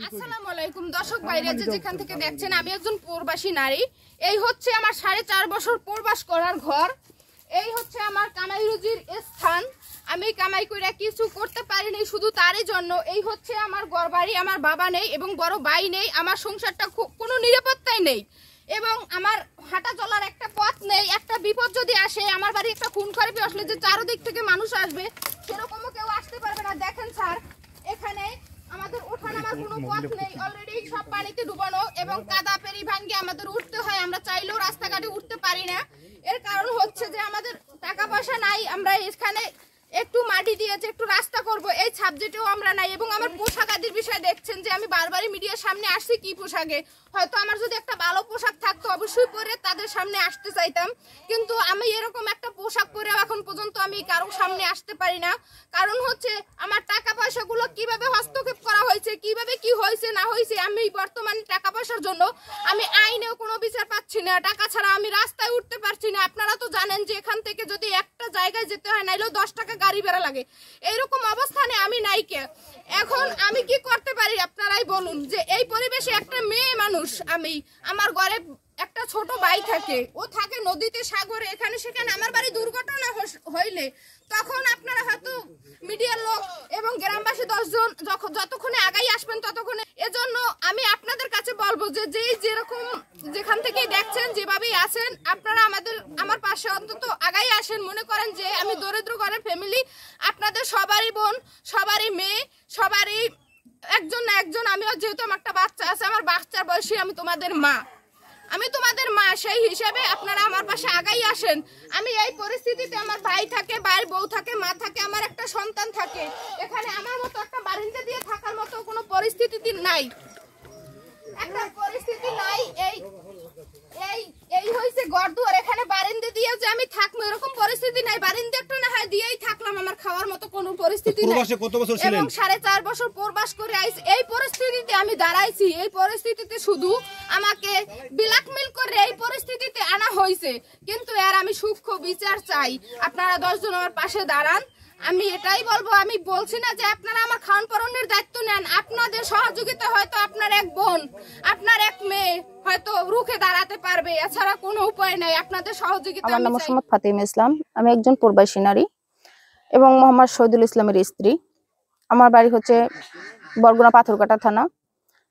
আসসালামু আলাইকুম দর্শক ভাইরা, যেখান থেকে দেখছেন আমি একজন প্রবাসী নারী। এই হচ্ছে আমার 4.5 বছর প্রবাস করার ঘর। এই হচ্ছে আমার কামাই রুজির স্থান। আমি কামাই করে কিছু করতে পারিনি শুধু তারই জন্য। এই হচ্ছে আমার ঘরবাড়ি। আমার বাবা নেই এবং বড় ভাই নেই। আমার সংসারটা কোনো নিরাপত্তাই নেই এবং আমার হাঁটা চলার একটা পথ নেই। একটা বিপদ যদি আসে, আমার বাড়ি একটা খুন খারাপি আসলে যে চারদিক থেকে মানুষ আসবে, সেরকমও কেউ আসতে পারবে না। দেখেন স্যার, এখানে আমাদের ওঠানামার কোনো পথ নেই। অলরেডি সব পানিতে ডুবানো এবং কাদা পেরি ভাঙ্গে আমাদের উঠতে হয়। আমরা চাইলেও রাস্তাঘাটে উঠতে পারি না। এর কারণ হচ্ছে যে আমাদের টাকা পয়সা নাই। আমরা এখানে একটু মাটি দিয়েছে, একটু রাস্তা করব, এই সাবজেক্টেও আমরা নাই। এবং আমার পোশাক আদির বিষয়ে দেখছেন যে আমি বারবারই মিডিয়ার সামনে আসছি কি পোশাকে। হয়তো আমার যদি একটা ভালো পোশাক থাকতো অবশ্যই পরে তাদের সামনে আসতে চাইতাম, কিন্তু আমি এরকম একটা পোশাক পরে এখন পর্যন্ত আমি কারোর সামনে আসতে পারি না। কারণ হচ্ছে আমার টাকা পয়সাগুলো কিভাবে হস্তক্ষেপ করা হয়েছে, কিভাবে কি হয়েছে না হয়েছে, আমি বর্তমানে টাকা পয়সার জন্য আমি আইনেও কোনো বিচার পাচ্ছি না। টাকা ছাড়া আমি রাস্তায় উঠতে পারছি না। আপনারা তো জানেন যে এখান থেকে যদি একটা জায়গায় যেতে হয় নাইলেও 10 টাকা গাড়ি ভাড়া লাগে। এইরকম অবস্থানে আমি নাইকে। এখন আমি কি করতে পারি আপনারাই বলুন। যে এই পরিবেশে একটা মেয়ে মানুষ আমি, আমার ঘরে একটা ছোট ভাই থাকে, ও থাকে নদীতে, সাগরে, এখানে সেখানে। আমার বাড়ি দুর্ঘটনা হইলে তখন আপনারা হয়তো মিডিয়ার লোক এবং গ্রামবাসী 10 জন যতক্ষণে আগাই আসবেন ততক্ষণে। এজন্য আমি আপনাদের কাছে বলবো যে যেরকম যেখান থেকে দেখছেন যেভাবেই আছেন আপনারা আমার পাশে অন্তত আগাই আসেন। মনে করেন যে আমি দরিদ্র ঘরের ফ্যামিলি, আপনাদের সবারই বোন, সবারই মেয়ে, সবারই একজন না একজন। আমিও যেহেতু আমার একটা বাচ্চা আছে, আমার বাচ্চার বয়সী আমি তোমাদের মা, সেই হিসাবে আপনারা আমার পাশে আগাই আসেন। আমি এই পরিস্থিতিতে, আমার ভাই থাকে, ভাইয়ের বউ থাকে, মা থাকে, আমার একটা সন্তান থাকে। এখানে আমার মতো একটা বারিন্দা দিয়ে থাকার মতো কোনো পরিস্থিতি নাই, একটা পরিস্থিতি নাই। এই হইছে ঘরদুয়ার, এখানে বারিন্দা দিয়ে যে আমি থাকবো এরকম পরিস্থিতি নাই। বারিন্দা একটা না হয় দিয়েই থাকলাম, আমার খাওয়ার মতো কোনো পরিস্থিতি নাই। কত বছর ছিলেন? এবং 4.5 বছর প্রবাস করে আইছি। এই পরিস্থিতিতে আমি দাঁড়াইছি। এই পরিস্থিতিতে শুধু আমাকে ব্ল্যাকমেল করে এই পরিস্থিতিতে আনা হয়েছে, কিন্তু এর আমি সূক্ষ্ম বিচার চাই। আপনারা 10 জন আমার পাশে দাঁড়ান। আমি এটাই বলবো, আমি বলছি না যে আপনারা আমার খাওয়ান পরনের দায়িত্ব নেন। আপনাদের সহযোগিতা হয়তো আপনার এক বোন, আপনার এক মেয়ে হয়তো রুখে দাঁড়াতে পারবে, এছাড়া কোনো উপায় নাই। আপনাদের সহযোগিতা। আমার নাম মোহাম্মদ ফাতিমা ইসলাম। আমি একজন প্রবাসী নারী এবং মোহাম্মদ শহীদুল ইসলামের স্ত্রী। আমার বাড়ি হচ্ছে বরগুনা পাথরঘাটা থানা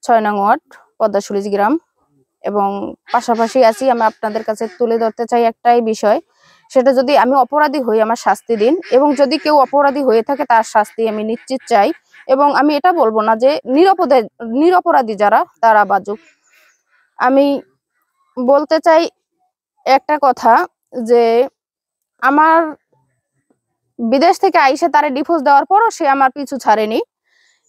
6 নং ওয়ার্ড, পদ্মাশুলিজ গ্রাম। এবং পাশাপাশি আছি। আমি আপনাদের কাছে তুলে ধরতে চাই একটাই বিষয়, সেটা যদি আমি অপরাধী হই আমার শাস্তি দিন, এবং যদি কেউ অপরাধী হয়ে থাকে তার শাস্তি আমি নিশ্চিত চাই। এবং আমি এটা বলবো না যে নিরপরাধী যারা তারা বাজুক। আমি বলতে চাই একটা কথা, যে আমার বিদেশ থেকে আইসে তারে ডিভোর্স দেওয়ার পরও সে আমার পিছু ছাড়েনি,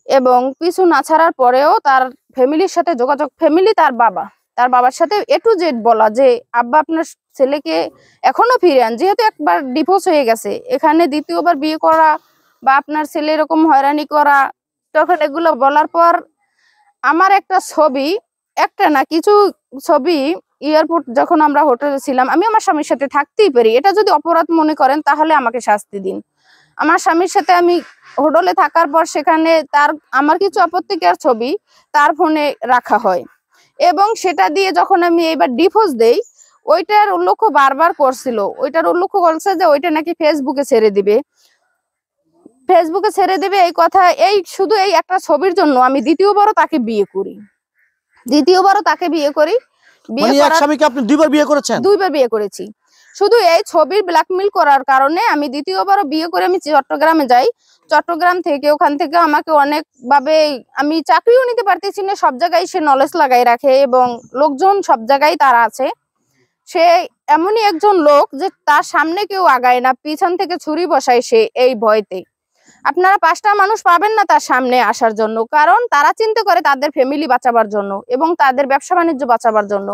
এবং পিছু না ছাড়ার পরেও তার ফ্যামিলির সাথে যোগাযোগ, তার বাবার সাথে A to Z বলা যে আব্বা আপনার ছেলেকে এখনো ফিরে আন, যেহেতু একবার ডিভোর্স হয়ে গেছে, এখানে দ্বিতীয়বার বিয়ে করা বা আপনার ছেলে এরকম হয়রানি করা। তখন এগুলো বলার পর আমার একটা ছবি, একটা না কিছু ছবি, এয়ারপোর্ট যখন আমরা হোটেলে ছিলাম, আমি আমার স্বামীর সাথে থাকতেই পারি, এটা যদি অপরাধ মনে করেন তাহলে আমাকে শাস্তি দিন। আমার স্বামীর সাথে আমি হোটেলে থাকার পর সেখানে আমার কিছু আপত্তিকর ছবি তার ফোনে রাখা হয়, এবং সেটা দিয়ে যখন আমি এবার ডিভোর্স দেই, ওইটার উল্লেখ বারবার করছিল। ওইটার উল্লেখ করছে যে ওইটা নাকি ফেসবুকে ছেড়ে দিবে, এই কথা। শুধু এই একটা ছবির জন্য আমি দ্বিতীয়বারও তাকে বিয়ে করি। আপনি 2বার বিয়ে করেছেন? 2বার বিয়ে করেছি। শুধু এই ছবির ব্ল্যাকমেল করার কারণে আমি দ্বিতীয়বারও বিয়ে করে আমি চট্টগ্রামে যাই। চট্টগ্রাম থেকে, ওখান থেকে আমাকে অনেক ভাবে, আমি চাকরিও নিতে পারতেছি না। সব জায়গায় সে নলেজ লাগাই রাখে এবং লোকজন সব জায়গায় তারা আছে। সে এমনই একজন লোক যে তার সামনে কেউ আগায় না, পিছন থেকে ছুরি বসায় সে এই ভয়তে। আপনারা 5টা মানুষ পাবেন না তার সামনে আসার জন্য, কারণ তারা চিন্তা করে তাদের ফ্যামিলি বাঁচাবার জন্য এবং তাদের ব্যবসা বাণিজ্য বাঁচাবার জন্য।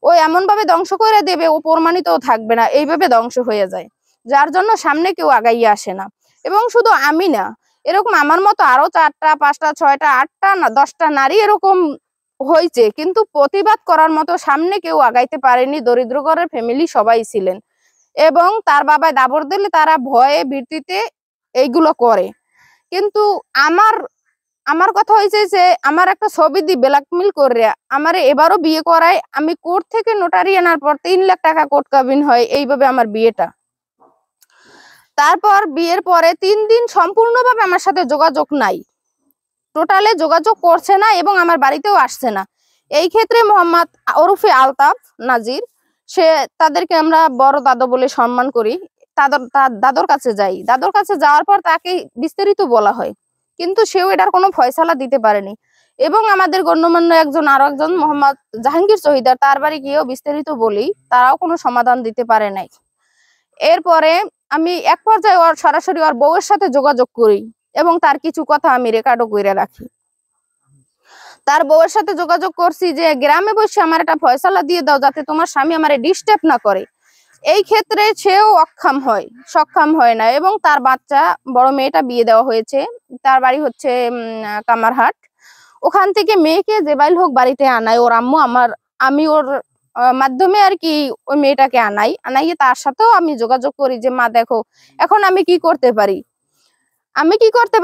ও এমন ভাবে ধ্বংস করে দেবে, ও প্রমাণিতও থাকবে না, এইভাবে ধ্বংস হয়ে যায়, যার জন্য সামনে কেউ আগাইয়ে আসে না। এবং শুধু আমি না, এরকম আমার মতো আরো 4টা 5টা 6টা 8টা না 10টা নারী এরকম হয়েছে, কিন্তু প্রতিবাদ করার মতো সামনে কেউ আগাইতে পারেনি। দরিদ্র ঘরের ফ্যামিলি সবাই ছিলেন, এবং তার বাবা দাবর দিলে তারা ভয়ে ভীতিতে এইগুলো করে। কিন্তু আমার কথা হয়েছে যে আমার একটা ছবি দিয়ে ব্ল্যাকমেল করে আমার এবারও বিয়ে করায়, আমি কোর্ট থেকে নোটারি আনার পর 3 লাখ টাকা কোর্ট কাবিন হয়, এইভাবে আমার বিয়েটা। তারপর বিয়ের পরে 3 দিন সম্পূর্ণভাবে আমার সাথে যোগাযোগ নাই, টোটালে যোগাযোগ করছে না এবং আমার বাড়িতেও আসছে না। এই ক্ষেত্রে মোহাম্মদ ওরফে আলতাফ নাজির, সে তাদেরকে আমরা বড় দাদা বলে সম্মান করি, তার দাদর কাছে যাই। দাদর কাছে যাওয়ার পর তাকে বিস্তারিত বলা হয়, কিন্তু সেও এটার কোনো ফয়সালা দিতে পারেনি। এবং আমাদের গণ্যমান্য আরো একজন মোহাম্মদ জাহাঙ্গীর চহিদার, তার বাড়ি গিয়েও বিস্তারিত বলি, তারাও কোনো সমাধান দিতে পারে নাই। এরপরে আমি এক পর্যায়ে ওর সরাসরি ওর বউয়ের সাথে যোগাযোগ করি এবং তার কিছু কথা আমি রেকর্ডও করে রাখি। তার বউয়ের সাথে যোগাযোগ করছি যে গ্রামে বসে আমার একটা ফয়সালা দিয়ে দাও, যাতে তোমার স্বামী আমারে ডিস্টার্ব না করে। এই ক্ষেত্রে সেও সক্ষম হয় না এবং তার বাচ্চা, বড় মেয়েটা বিয়ে দেওয়া হয়েছে, তার বাড়ি হচ্ছে কামারহাট। ওখান থেকে মেয়েকে যেবাইল হোক বাড়িতে আনায় ওর আম্মু, আমি ওর মাধ্যমে আর কি ওই মেয়েটাকে আনাইয়ে তার সাথেও আমি যোগাযোগ করি যে মা দেখো এখন আমি কি করতে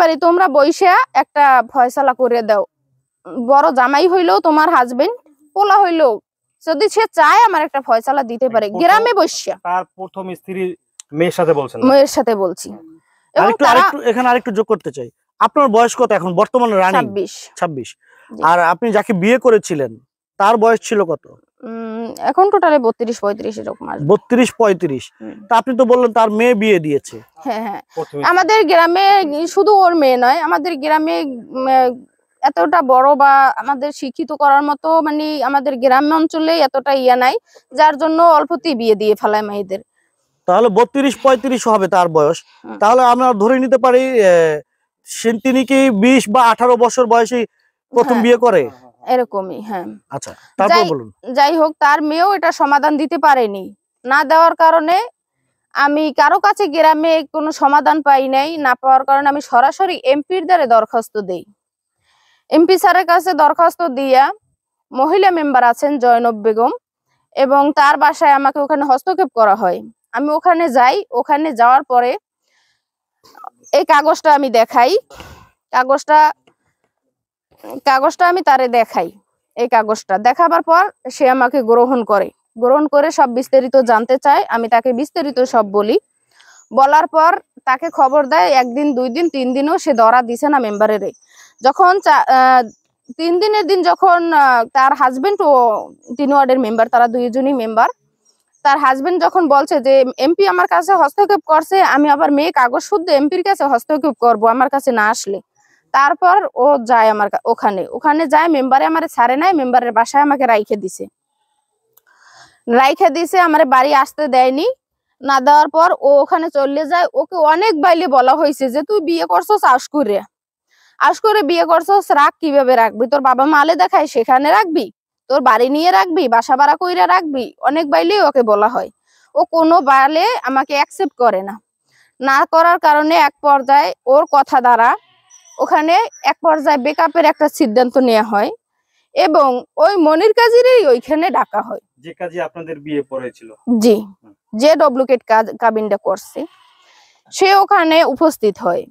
পারি, তোমরা বইসা একটা ফয়সালা করে দাও। বড় জামাই হইলেও তোমার হাজবেন্ড, পোলা হইলেও যদি সে চায় আমার একটা ফয়সালা দিতে পারে গ্রামে বসিয়া। তার প্রথম স্ত্রী মেয়ের সাথে বলছেন? মেয়ের সাথে বলছি। এবং এখানে আরেকটু যোগ করতে চাই, আপনার বয়স কত এখন বর্তমানে? রানিং 26। আর আপনি যাকে বিয়ে করেছিলেন তার বয়স ছিল কত? এখন টোটালে 32-35 এরকম আসবে। 32-35। তা আপনি তো বললেন তার মেয়ে বিয়ে দিয়েছে। হ্যাঁ, আমাদের গ্রামে শুধু ওর মেয়ে নয়, আমাদের গ্রামে এতটা বড় বা আমাদের শিক্ষিত করার মতো মানে আমাদের গ্রাম অঞ্চলে এতটা ইয়া নাই, যার জন্য অল্পতেই বিয়ে দিয়ে ফেলায় মেয়েদের। তাহলে 32-35 হবে তার বয়স। তাহলে আমরা ধরে নিতে পারি তিনি কি 20 বা 18 বছর বয়সে প্রথম বিয়ে করে, এরকমই। হ্যাঁ, আচ্ছা, তারপর বলুন। যাই হোক, তার মেয়েও এটা সমাধান দিতে পারেনি। না দেওয়ার কারণে আমি কারো কাছে গ্রামে কোনো সমাধান পাই নাই, না পাওয়ার কারণে আমি সরাসরি এমপির দ্বারে দরখাস্ত দেই। এমপি স্যারের কাছে দরখাস্ত দিয়া, মহিলা মেম্বার আছেন জয়নব বেগম, এবং তার বাসায় আমাকে ওখানে হস্তক্ষেপ করা হয়। আমি ওখানে যাই, ওখানে যাওয়ার পরে এই কাগজটা আমি দেখাই, কাগজটা আমি তারে দেখাই। এই কাগজটা দেখাবার পর সে আমাকে গ্রহণ করে সব বিস্তারিত জানতে চায়। আমি তাকে বিস্তারিত সব বলার পর তাকে খবর দেয় 1 দিন 2 দিন 3 দিনও সে ধরা দিছে না মেম্বারের। যখন 3 দিনের দিন যখন তার হাজবেন্ড ও 3 ওয়ার্ডের মেম্বার, তারা দুইজনই মেম্বার, তার হাজবেন্ড যখন বলছে যে এমপি আমার কাছে হস্তক্ষেপ করছে, আমি আবার মেয়ে কাগজ শুদ্ধ এমপির কাছে হস্তক্ষেপ করব আমার কাছে না আসলে। তারপর ও যায় আমার ওখানে যায়, মেম্বারে আমার ছাড়ে নাই, মেম্বারের বাসায় আমাকে রাইখে দিছে, আমার বাড়ি আসতে দেয়নি। না দেওয়ার পর ও ওখানে চলে যায়। ওকে অনেক বাইলে বলা হয়েছে যে তুই বিয়ে করছস আশ করে বিয়ে করছস, রাখ, কিভাবে রাখবি, তোর বাবা মালে দেখায় সেখানে রাখবি, তোর বাড়ি নিয়ে রাখবি, বাসা ভাড়া কইরা রাখবি, অনেক বাইলে ওকে বলা হয়। ও কোনো বালে আমাকে অ্যাকসেপ্ট করে না করার কারণে এক পর্যায়ে ওর কথা দ্বারা ওখানে এক পর্যায়ে বেকআপের একটা সিদ্ধান্ত নেওয়া হয় এবং ওই মনির কাজীরই ওইখানে ডাকা হয়, যে কাজী আপনাদের বিয়ে পড়েছিল। জি, যে ডুপ্লিকেট কাবিনটা করছে সে ওখানে উপস্থিত হয়।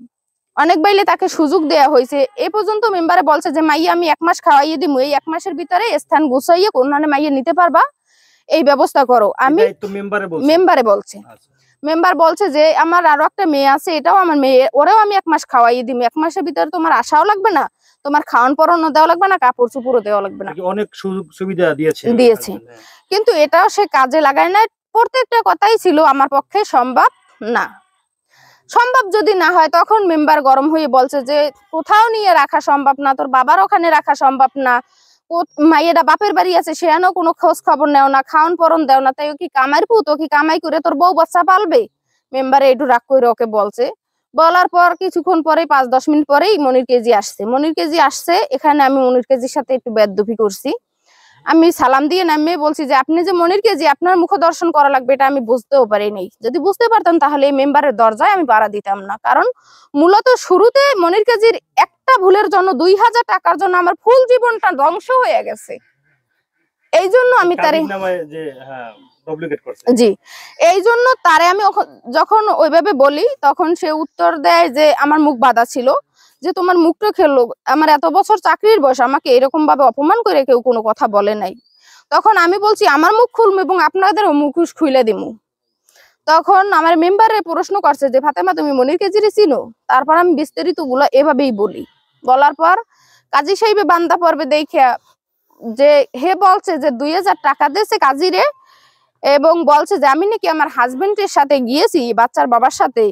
অনেক বাইলে তাকে সুযোগ দেয়া হয়েছে। এ পর্যন্ত মেম্বারে বলছে যে মাইয়া আমি 1 মাস খাওয়াইয়ে দিমু, এই 1 মাসের ভিতরে স্থান গুছাইয়ে কোনখানে মাইয়া নিতে পারবা এই ব্যবস্থা করো। আমি মেম্বারে বলছে, মেম্বার বলছে যে আমার আরো একটা মেয়ে আছে, এটাও আমার মেয়ে, ওরেও আমি 1 মাস খাওয়াইয়ে দিমু, 1 মাসের ভিতরে তোমার আশাও লাগবে না, তোমার খাওয়ান পরানো দেওয়া লাগবে না, কাপড় চোপড়ও দেওয়া লাগবে না। অনেক সুযোগ সুবিধা দিয়েছে, কিন্তু এটাও সে কাজে লাগায় না। প্রত্যেকটা কথাই ছিল আমার পক্ষে সম্ভব যদি না হয়, তখন মেম্বার গরম হয়ে বলছে যে কোথাও নিয়ে রাখা সম্ভব না, তোর বাবার ওখানে রাখা সম্ভব না, মাইয়েরা বাপের বাড়ি আছে সেখানেও কোনো খোঁজ খবর নেও না, খাওয়ান পরন দেও না, তাই ও কি কামাইর পুত, ও কি কামাই করে তোর বউ বাচ্চা পালবে? মেম্বারে একটু রাগ করে ওকে বলছে। বলার পর কিছুক্ষণ পরেই 5-10 মিনিট পরেই মনির কেজি আসছে। এখানে আমি মনির কেজির সাথে একটু বেদবি করছি। আমি সালাম দিয়ে নামিয়ে বলছি যে আপনি যে মনির কেজি, আপনার মুখ দর্শন করা লাগবে এটা আমি বুঝতেও পারিনি। যদি বুঝতে পারতাম তাহলে এই মেম্বারের দরজায় আমি পাড়া দিতাম না। কারণ মূলত শুরুতে মনির কেজির একটা ভুলের জন্য 2000 টাকার জন্য আমার ফুল জীবনটা ধ্বংস হয়ে গেছে। এই জন্য আমি তারে জি, এই জন্য তারে আমি যখন ওইভাবে বলি তখন সে উত্তর দেয় যে আমার মুখ বাঁধা ছিল, যে তোমার মুখটা খেলো, আমার এত বছর চাকরির বয়স, আমাকে এরকম ভাবে অপমান করে কেউ কোনো কথা বলে নাই। তখন আমি বলছি আমার মুখ খুলবো এবং আপনাদের মুখ খুলে দিমু। তখন আমার মেম্বারে প্রশ্ন করছে যে ফাতেমা তুমি মনির কেজিরে চিনো? তারপর আমি বিস্তারিত গুলো এভাবেই বলি। বলার পর কাজী সাহেবে বান্দা পড়বে দেখিয়া যে হে বলছে যে 2000 টাকা দিয়েছে কাজীরে, এবং বলছে যে আমি নাকি আমার হাজবেন্ডের সাথে গিয়েছি বাচ্চার বাবার সাথে,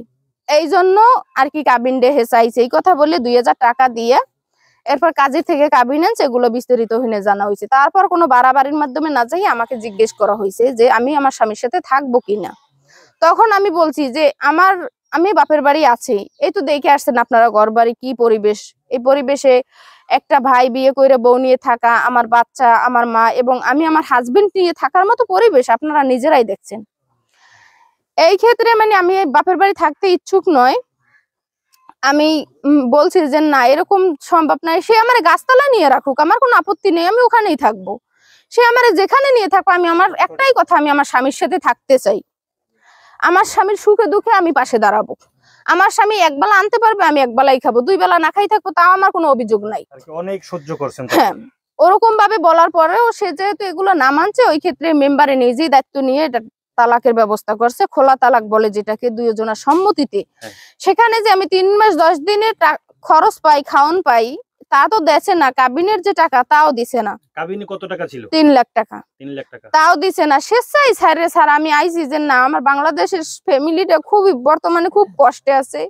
এই জন্য আর কি কাবিন ডেহে চাইছে। এই কথা বলে 2000 টাকা দিয়ে এরপর কাজী থেকে কাবিন আনছে, এগুলো বিস্তারিত হইনে জানা হয়েছে। তারপর কোনো বাড়াবাড়ির মাধ্যমে না যাই আমাকে জিজ্ঞেস করা হয়েছে যে আমি আমার স্বামীর সাথে থাকবো কিনা। তখন আমি বলছি যে আমি বাপের বাড়ি আছি, এই তো দেখে আসছেন আপনারা ঘর বাড়ি কি পরিবেশ, এই পরিবেশে একটা ভাই বিয়ে করে বউ নিয়ে থাকা, আমার বাচ্চা, আমার মা এবং আমি আমার হাজবেন্ড নিয়ে থাকার মতো পরিবেশ আপনারা নিজেরাই দেখছেন। এই ক্ষেত্রে মানে আমি বাপের বাড়ি থাকতে ইচ্ছুক নয়। আমি বলছি যে না এরকম সম্ভব নয়, সে আমার গাছতলা নিয়ে রাখুক, আমার কোনো আপত্তি নেই, আমি ওখানেই থাকবো। সে আমার যেখানে নিয়ে থাকবো, আমি আমার একটাই কথা, আমি আমার স্বামীর সাথে থাকতে চাই। আমার স্বামীর সুখে দুঃখে আমি পাশে দাঁড়াবো। আমার স্বামী একবেলা আনতে পারবে, আমি একবেলাই খাবো, 2 বেলা না খাই থাকবো, তাও আমার কোনো অভিযোগ নাই। অনেক সহ্য করছেন। হ্যাঁ, ওরকম ভাবে বলার পরেও সে যেহেতু এগুলো না মানছে, ওই ক্ষেত্রে মেম্বারে নিজেই দায়িত্ব নিয়ে এটা তালাকের ব্যবস্থা করছে। খোলা তালাক বলে যেটাকে, 2 জনের সম্মতিতে। সেখানে যে আমি 3 মাস 10 দিনের খরচ পাই, খাওয়ান পাই, তা তো দেছে না। কাবিনের যে টাকা তাও দিছে না। কাবিনে কত টাকা ছিল? 3 লাখ টাকা। 3 লাখ টাকা তাও দিছে না। স্বেচ্ছায় স্যারে স্যার আমি আইছি যে না আমার বাংলাদেশের ফ্যামিলিটা খুবই বর্তমানে খুব কষ্টে আছে,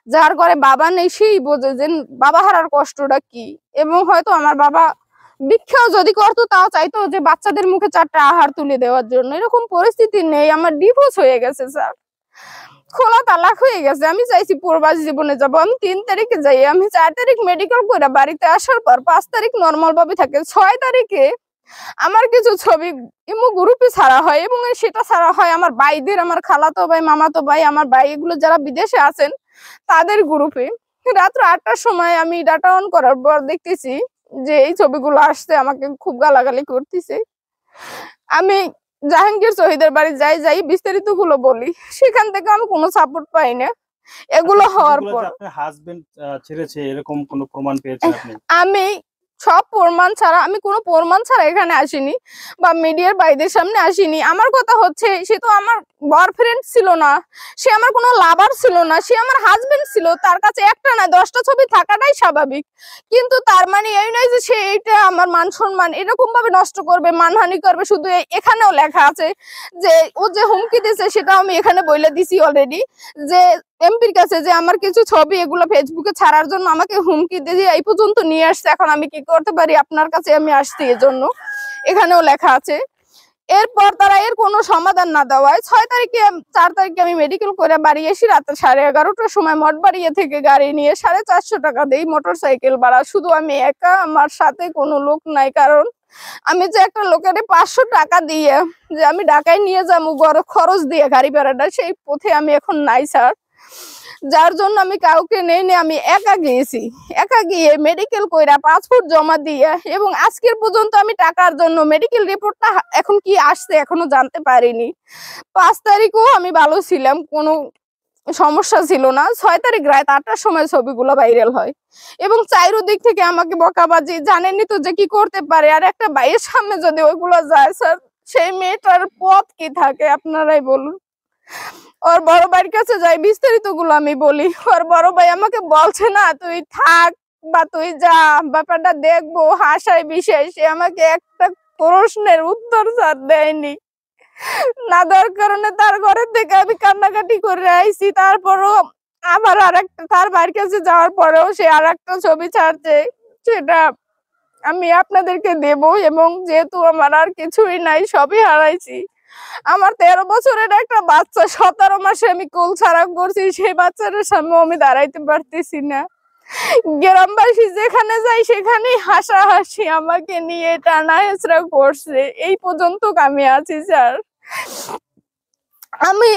যার ঘরে বাবা নেই সেই বোঝে যে বাবা হারার কষ্টটা কি। এবং হয়তো আমার বাবা ভিক্ষাও যদি করতো তাও চাইতো যে বাচ্চাদের মুখে 4টা আহার তুলে দেওয়ার জন্য। এরকম পরিস্থিতি নেই, আমার ডিভোর্স হয়ে গেছে স্যার, খোলা তালাক হয়ে গেছে। আমি চাইছি প্রবাস জীবনে যাবো। আমি 3 তারিখে যাই, আমি 4 তারিখ মেডিকেল করে বাড়িতে আসার পর 5 তারিখ নর্মাল ভাবে থাকে। 6 তারিখে আমার কিছু ছবি ইমো গ্রুপে ছাড়া হয় এবং সেটা ছাড়া হয় আমার ভাইদের, আমার খালাতো ভাই, মামাতো ভাই, আমার ভাই এগুলো যারা বিদেশে আছেন তাদের গ্রুপে। রাত্র 8টার সময় আমি ডাটা অন করার পর দেখতেছি যে এই ছবিগুলো আসছে, আমাকে খুব গালাগালি করতেছে। আমি জাহাঙ্গীর শহীদের বাড়ি যাই বিস্তারিত গুলো বলি, সেখান থেকে আমি কোনো সাপোর্ট পাই না। এগুলো হওয়ার পর আপনার হাজবেন্ড ছেড়েছে এরকম কোনো প্রমাণ পেয়েছেন আপনি? আমি সব প্রমাণ ছাড়া, আমি কোনো প্রমাণ ছাড়া এখানে আসিনি বা মিডিয়ার বাইরের সামনে আসিনি। আমার কথা হচ্ছে সে তো আমার বয়ফ্রেন্ড ছিল না, সে আমার কোনো লাভার ছিল না, সে আমার হাজবেন্ড ছিল। তার কাছে একটা না 10টা ছবি থাকাটাই স্বাভাবিক, কিন্তু তার মানে এই নয় যে সে এইটা আমার মান সম্মান এরকম ভাবে নষ্ট করবে, মানহানি করবে। শুধু এখানেও লেখা আছে যে ও যে হুমকি দিয়েছে সেটা আমি এখানে বলে দিছি অলরেডি, যে এমপির কাছে যে আমার কিছু ছবি এগুলো ফেসবুকে ছাড়ার জন্য আমাকে হুমকি দিয়ে এই পর্যন্ত নিয়ে আসছে। এখন আমি কি করতে পারি, আপনার কাছে আমি আসছি এজন্য, এখানেও লেখা আছে। এরপর তারা এর কোনো সমাধান না দেওয়ায় 4 তারিখে আমি মেডিকেল করে বাড়ি এসে রাতে 11:30টার সময় মঠবাড়িয়া থেকে গাড়ি নিয়ে 450 টাকা দেই মোটরসাইকেল ভাড়া। শুধু আমি একা, আমার সাথে কোনো লোক নাই। কারণ আমি যে একটা লোকের 500 টাকা দিয়ে যে আমি ঢাকায় নিয়ে যাবো খরচ দিয়ে গাড়ি ভাড়াটা, সেই পথে আমি এখন নাই স্যার। যার জন্য আমি কাউকে নেই, আমি একা গিয়েছি। একা গিয়ে মেডিকেল কইরা পাসপোর্ট জমা দিয়ে, এবং আজকের পর্যন্ত আমি টাকার জন্য মেডিকেল রিপোর্টটা এখন কি আসছে এখনো জানতে পারিনি। 5 তারিখও আমি ভালো ছিলাম, কোনো সমস্যা ছিল না। 6 তারিখ রাত 8টার সময় ছবিগুলো ভাইরাল হয় এবং চারিদিক থেকে আমাকে বকাবাজি, জানেনই তো যে কি করতে পারে। আর একটা ভাইয়ের সামনে যদি ওইগুলো যায় স্যার, সেই মেয়েটার পথ কি থাকে আপনারাই বলুন। ওর বড় ভাইয়ের কাছে যাই, বিস্তারিত গুলো আমি বলি। ওর বড় ভাই আমাকে বলছে না তুই থাক বা তুই যা, ব্যাপারটা দেখবো, হাসায় বিষয়। সে আমাকে একটা প্রশ্নের উত্তর স্যার দেয়নি, না দেওয়ার কারণে তার ঘরের থেকে আমি কান্নাকাটি করে আইছি। তারপরও আবার আরেকটা, তার বাড়ির কাছে যাওয়ার পরেও সে আরেকটা ছবি ছাড়ছে, সেটা আমি আপনাদেরকে দেব। এবং যেহেতু আমার আর কিছুই নাই, সবই হারাইছি। আমার 13 বছরের একটা বাচ্চা 17 মাসে আমি কোল ছাড়া করছি, সেই বাচ্চাটার সামনে আমি দাঁড়াইতে পারতেছি না। গ্রামবাসী যেখানে যাই সেখানেই হাসাহাসি আমাকে নিয়ে টানা হেঁচড়া করছে। এই পর্যন্ত আমি আছি স্যার। আমি